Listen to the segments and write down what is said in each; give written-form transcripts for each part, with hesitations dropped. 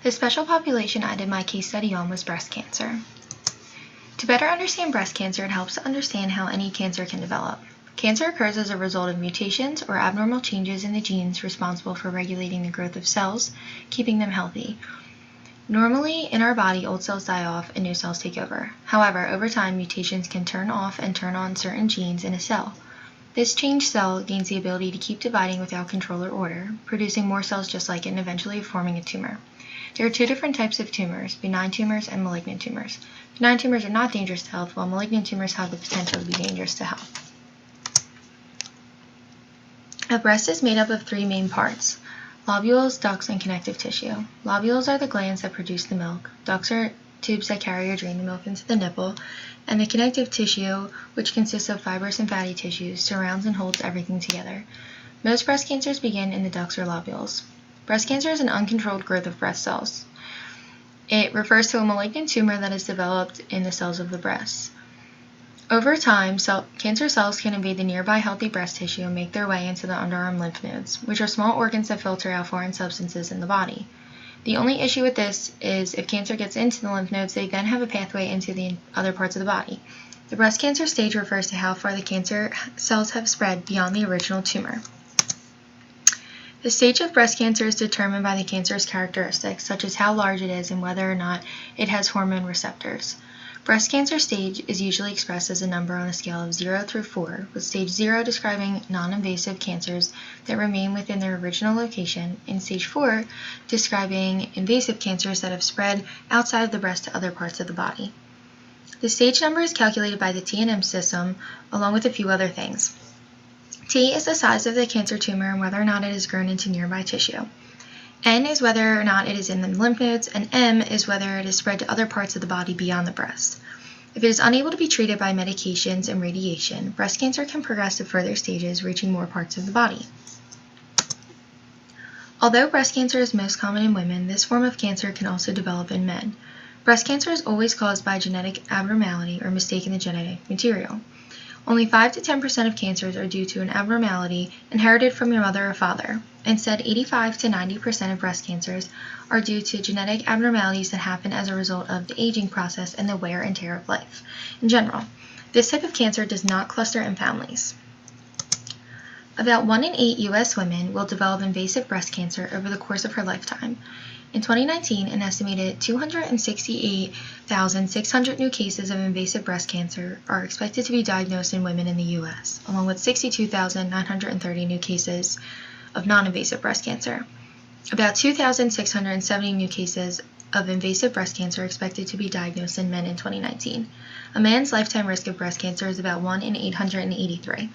The special population I did my case study on was breast cancer. To better understand breast cancer, it helps to understand how any cancer can develop. Cancer occurs as a result of mutations or abnormal changes in the genes responsible for regulating the growth of cells, keeping them healthy. Normally, in our body, old cells die off and new cells take over. However, over time, mutations can turn off and turn on certain genes in a cell. This changed cell gains the ability to keep dividing without control or order, producing more cells just like it and eventually forming a tumor. There are two different types of tumors, benign tumors and malignant tumors. Benign tumors are not dangerous to health, while malignant tumors have the potential to be dangerous to health. A breast is made up of three main parts: lobules, ducts, and connective tissue. Lobules are the glands that produce the milk. Ducts are tubes that carry or drain the milk into the nipple, and the connective tissue, which consists of fibrous and fatty tissues, surrounds and holds everything together. Most breast cancers begin in the ducts or lobules. Breast cancer is an uncontrolled growth of breast cells. It refers to a malignant tumor that is developed in the cells of the breast. Over time, cancer cells can invade the nearby healthy breast tissue and make their way into the underarm lymph nodes, which are small organs that filter out foreign substances in the body. The only issue with this is if cancer gets into the lymph nodes, they then have a pathway into the other parts of the body. The breast cancer stage refers to how far the cancer cells have spread beyond the original tumor. The stage of breast cancer is determined by the cancer's characteristics, such as how large it is and whether or not it has hormone receptors. Breast cancer stage is usually expressed as a number on a scale of 0 through 4, with stage 0 describing non-invasive cancers that remain within their original location, and stage 4 describing invasive cancers that have spread outside of the breast to other parts of the body. The stage number is calculated by the T&M system, along with a few other things. T is the size of the cancer tumor and whether or not it has grown into nearby tissue. N is whether or not it is in the lymph nodes, and M is whether it is spread to other parts of the body beyond the breast. If it is unable to be treated by medications and radiation, breast cancer can progress to further stages, reaching more parts of the body. Although breast cancer is most common in women, this form of cancer can also develop in men. Breast cancer is always caused by genetic abnormality or mistake in the genetic material. Only 5 to 10% of cancers are due to an abnormality inherited from your mother or father. Instead, 85 to 90% of breast cancers are due to genetic abnormalities that happen as a result of the aging process and the wear and tear of life. In general, this type of cancer does not cluster in families. About 1 in 8 U.S. women will develop invasive breast cancer over the course of her lifetime. In 2019, an estimated 268,600 new cases of invasive breast cancer are expected to be diagnosed in women in the U.S., along with 62,930 new cases of non-invasive breast cancer. About 2,670 new cases of invasive breast cancer are expected to be diagnosed in men in 2019. A man's lifetime risk of breast cancer is about 1 in 883.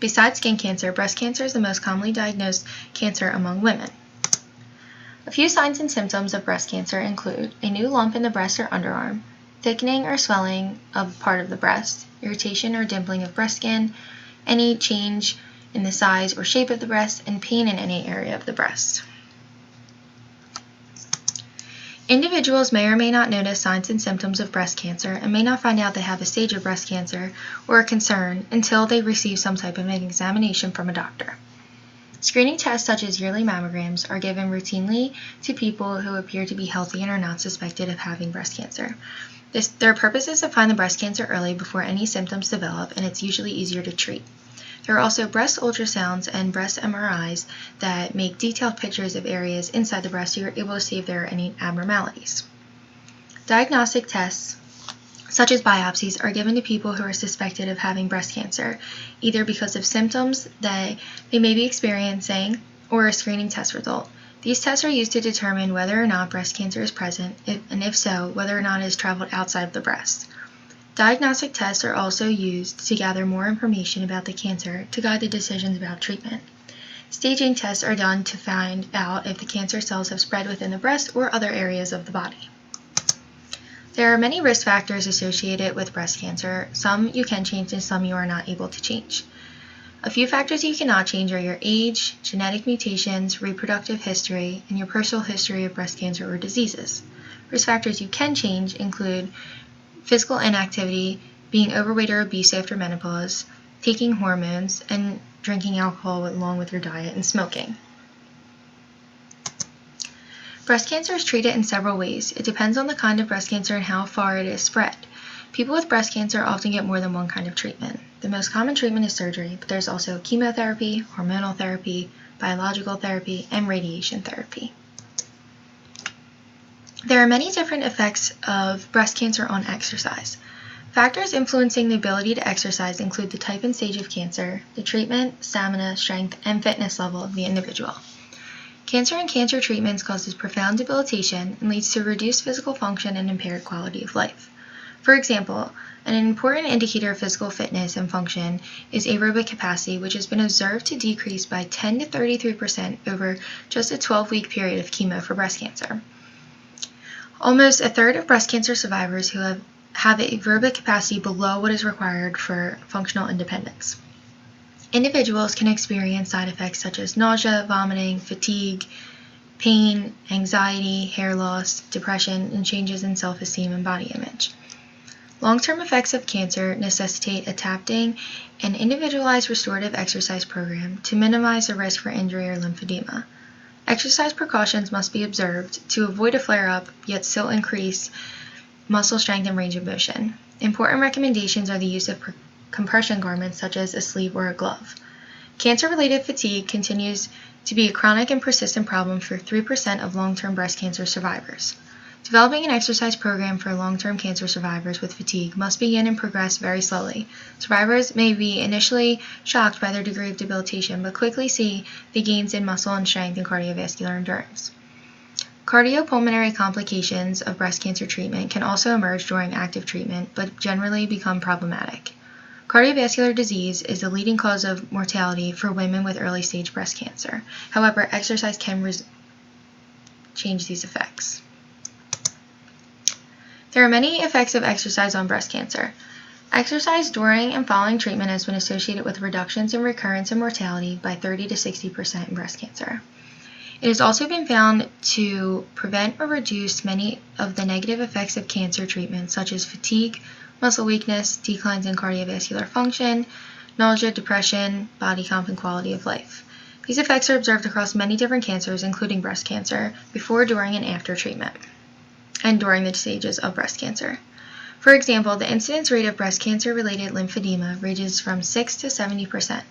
Besides skin cancer, breast cancer is the most commonly diagnosed cancer among women. A few signs and symptoms of breast cancer include a new lump in the breast or underarm, thickening or swelling of part of the breast, irritation or dimpling of breast skin, any change in the size or shape of the breast, and pain in any area of the breast. Individuals may or may not notice signs and symptoms of breast cancer and may not find out they have a stage of breast cancer or a concern until they receive some type of an examination from a doctor. Screening tests such as yearly mammograms are given routinely to people who appear to be healthy and are not suspected of having breast cancer. Their purpose is to find the breast cancer early before any symptoms develop, and it's usually easier to treat. There are also breast ultrasounds and breast MRIs that make detailed pictures of areas inside the breast so you're able to see if there are any abnormalities. Diagnostic tests such as biopsies are given to people who are suspected of having breast cancer, either because of symptoms that they may be experiencing or a screening test result. These tests are used to determine whether or not breast cancer is present, and if so, whether or not it has traveled outside of the breast. Diagnostic tests are also used to gather more information about the cancer to guide the decisions about treatment. Staging tests are done to find out if the cancer cells have spread within the breast or other areas of the body. There are many risk factors associated with breast cancer. Some you can change and some you are not able to change. A few factors you cannot change are your age, genetic mutations, reproductive history, and your personal history of breast cancer or diseases. Risk factors you can change include physical inactivity, being overweight or obese after menopause, taking hormones, and drinking alcohol along with your diet, and smoking. Breast cancer is treated in several ways. It depends on the kind of breast cancer and how far it is spread. People with breast cancer often get more than one kind of treatment. The most common treatment is surgery, but there's also chemotherapy, hormonal therapy, biological therapy, and radiation therapy. There are many different effects of breast cancer on exercise. Factors influencing the ability to exercise include the type and stage of cancer, the treatment, stamina, strength, and fitness level of the individual. Cancer and cancer treatments causes profound debilitation and leads to reduced physical function and impaired quality of life. For example, an important indicator of physical fitness and function is aerobic capacity, which has been observed to decrease by 10 to 33% over just a 12-week period of chemo for breast cancer. Almost a third of breast cancer survivors who have aerobic capacity below what is required for functional independence. Individuals can experience side effects such as nausea, vomiting, fatigue, pain, anxiety, hair loss, depression, and changes in self-esteem and body image. Long-term effects of cancer necessitate adapting an individualized restorative exercise program to minimize the risk for injury or lymphedema. Exercise precautions must be observed to avoid a flare-up, yet still increase muscle strength and range of motion. Important recommendations are the use of compression garments such as a sleeve or a glove. Cancer-related fatigue continues to be a chronic and persistent problem for 3% of long-term breast cancer survivors. Developing an exercise program for long-term cancer survivors with fatigue must begin and progress very slowly. Survivors may be initially shocked by their degree of debilitation, but quickly see the gains in muscle and strength and cardiovascular endurance. Cardiopulmonary complications of breast cancer treatment can also emerge during active treatment, but generally become problematic. Cardiovascular disease is the leading cause of mortality for women with early-stage breast cancer. However, exercise can change these effects. There are many effects of exercise on breast cancer. Exercise during and following treatment has been associated with reductions in recurrence and mortality by 30 to 60% in breast cancer. It has also been found to prevent or reduce many of the negative effects of cancer treatment, such as fatigue, muscle weakness, declines in cardiovascular function, nausea, depression, body comp, and quality of life. These effects are observed across many different cancers, including breast cancer, before, during, and after treatment, and during the stages of breast cancer. For example, the incidence rate of breast cancer-related lymphedema ranges from 6 to 70%.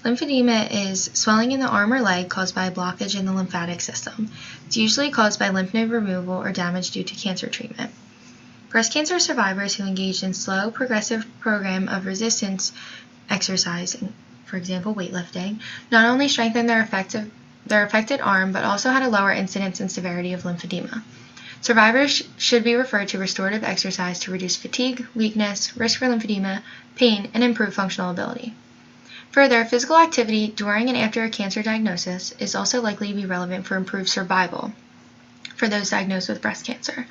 Lymphedema is swelling in the arm or leg caused by a blockage in the lymphatic system. It's usually caused by lymph node removal or damage due to cancer treatment. Breast cancer survivors who engaged in slow, progressive program of resistance exercise, for example weightlifting, not only strengthened their affected arm, but also had a lower incidence and severity of lymphedema. Survivors should be referred to restorative exercise to reduce fatigue, weakness, risk for lymphedema, pain, and improve functional ability. Further, physical activity during and after a cancer diagnosis is also likely to be relevant for improved survival for those diagnosed with breast cancer.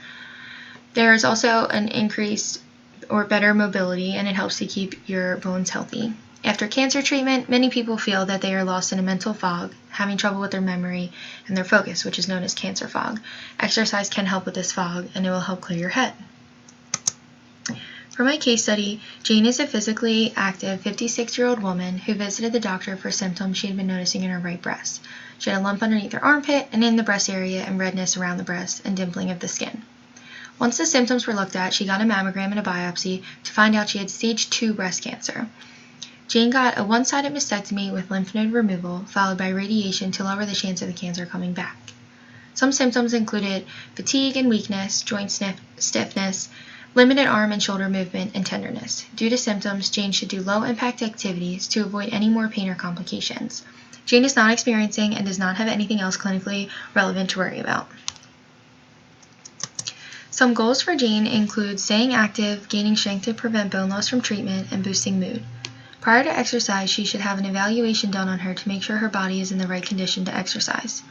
There is also an increased or better mobility, and it helps to keep your bones healthy. After cancer treatment, many people feel that they are lost in a mental fog, having trouble with their memory and their focus, which is known as cancer fog. Exercise can help with this fog, and it will help clear your head. For my case study, Jane is a physically active 56-year-old woman who visited the doctor for symptoms she had been noticing in her right breast. She had a lump underneath her armpit and in the breast area, and redness around the breast and dimpling of the skin. Once the symptoms were looked at, she got a mammogram and a biopsy to find out she had stage 2 breast cancer. Jane got a one-sided mastectomy with lymph node removal, followed by radiation to lower the chance of the cancer coming back. Some symptoms included fatigue and weakness, joint stiffness, limited arm and shoulder movement, and tenderness. Due to symptoms, Jane should do low-impact activities to avoid any more pain or complications. Jane is not experiencing and does not have anything else clinically relevant to worry about. Some goals for Jane include staying active, gaining strength to prevent bone loss from treatment, and boosting mood. Prior to exercise, she should have an evaluation done on her to make sure her body is in the right condition to exercise.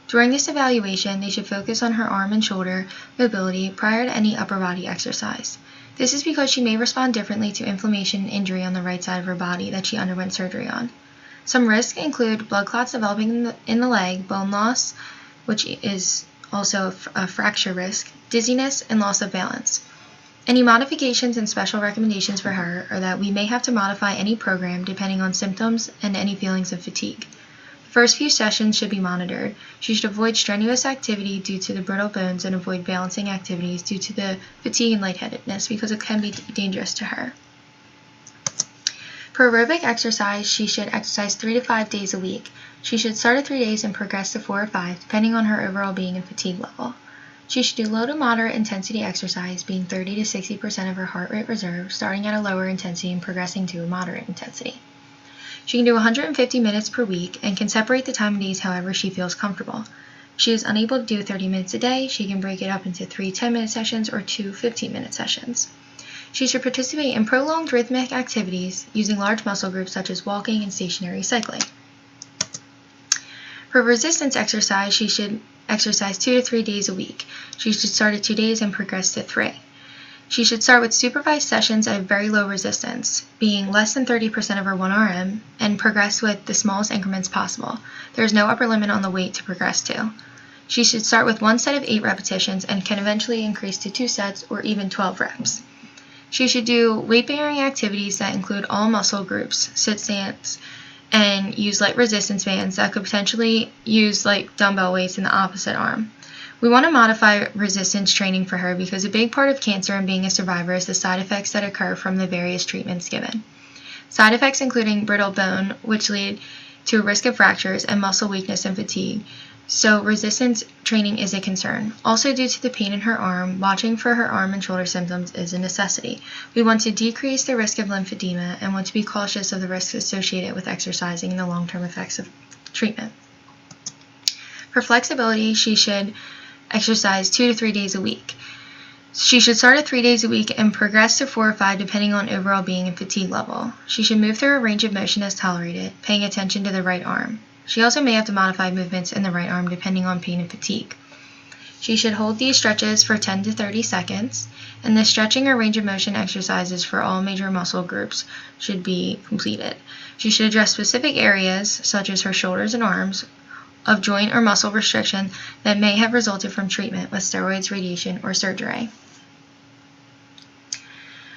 During this evaluation, they should focus on her arm and shoulder mobility prior to any upper body exercise. This is because she may respond differently to inflammation and injury on the right side of her body that she underwent surgery on. Some risks include blood clots developing in the leg, bone loss, which is also a fracture risk, dizziness, and loss of balance. Any modifications and special recommendations for her are that we may have to modify any program depending on symptoms and any feelings of fatigue. First few sessions should be monitored. She should avoid strenuous activity due to the brittle bones and avoid balancing activities due to the fatigue and lightheadedness because it can be dangerous to her. For aerobic exercise, she should exercise 3 to 5 days a week. She should start at 3 days and progress to 4 or 5, depending on her overall being and fatigue level. She should do low to moderate intensity exercise, being 30 to 60% of her heart rate reserve, starting at a lower intensity and progressing to a moderate intensity. She can do 150 minutes per week and can separate the time of days however she feels comfortable. If she is unable to do 30 minutes a day, she can break it up into 3 10-minute sessions or 2 15-minute sessions. She should participate in prolonged rhythmic activities using large muscle groups such as walking and stationary cycling. For resistance exercise, she should exercise 2 to 3 days a week. She should start at 2 days and progress to 3. She should start with supervised sessions at a very low resistance, being less than 30% of her 1 RM, and progress with the smallest increments possible. There is no upper limit on the weight to progress to. She should start with 1 set of 8 repetitions and can eventually increase to 2 sets or even 12 reps. She should do weight-bearing activities that include all muscle groups, sit stance, and use light resistance bands that could potentially use like dumbbell weights in the opposite arm. We want to modify resistance training for her because a big part of cancer and being a survivor is the side effects that occur from the various treatments given. Side effects including brittle bone, which lead to a risk of fractures, and muscle weakness and fatigue. So resistance training is a concern. Also, due to the pain in her arm, watching for her arm and shoulder symptoms is a necessity. We want to decrease the risk of lymphedema and want to be cautious of the risks associated with exercising and the long-term effects of treatment. For flexibility, she should exercise 2 to 3 days a week. She should start at 3 days a week and progress to 4 or 5 depending on overall being and fatigue level. She should move through a range of motion as tolerated, paying attention to the right arm. She also may have to modify movements in the right arm depending on pain and fatigue. She should hold these stretches for 10 to 30 seconds, and the stretching or range of motion exercises for all major muscle groups should be completed. She should address specific areas, such as her shoulders and arms, of joint or muscle restriction that may have resulted from treatment with steroids, radiation, or surgery.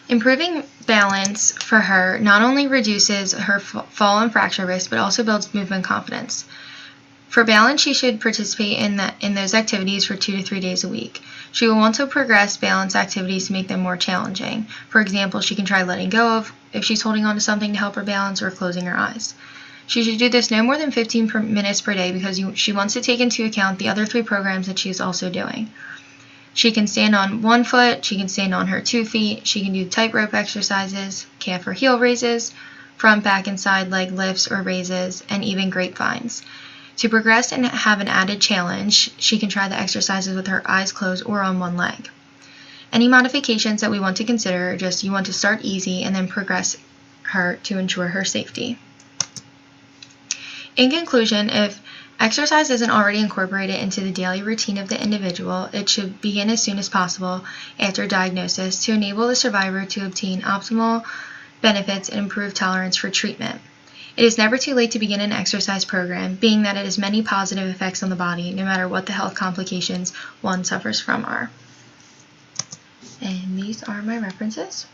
Improving balance for her not only reduces her fall and fracture risk, but also builds movement confidence. For balance, she should participate in those activities for 2 to 3 days a week. She will want to progress balance activities to make them more challenging. For example, she can try letting go of if she's holding on to something to help her balance or closing her eyes. She should do this no more than 15 minutes per day because she wants to take into account the other 3 programs that she is also doing. She can stand on 1 foot, she can stand on her 2 feet, she can do tightrope exercises, calf or heel raises, front, back, and side leg lifts or raises, and even grapevines. To progress and have an added challenge, she can try the exercises with her eyes closed or on 1 leg. Any modifications that we want to consider are just you want to start easy and then progress her to ensure her safety. In conclusion, if exercise isn't already incorporated into the daily routine of the individual, it should begin as soon as possible after diagnosis to enable the survivor to obtain optimal benefits and improve tolerance for treatment. It is never too late to begin an exercise program, being that it has many positive effects on the body, no matter what the health complications one suffers from are. And these are my references.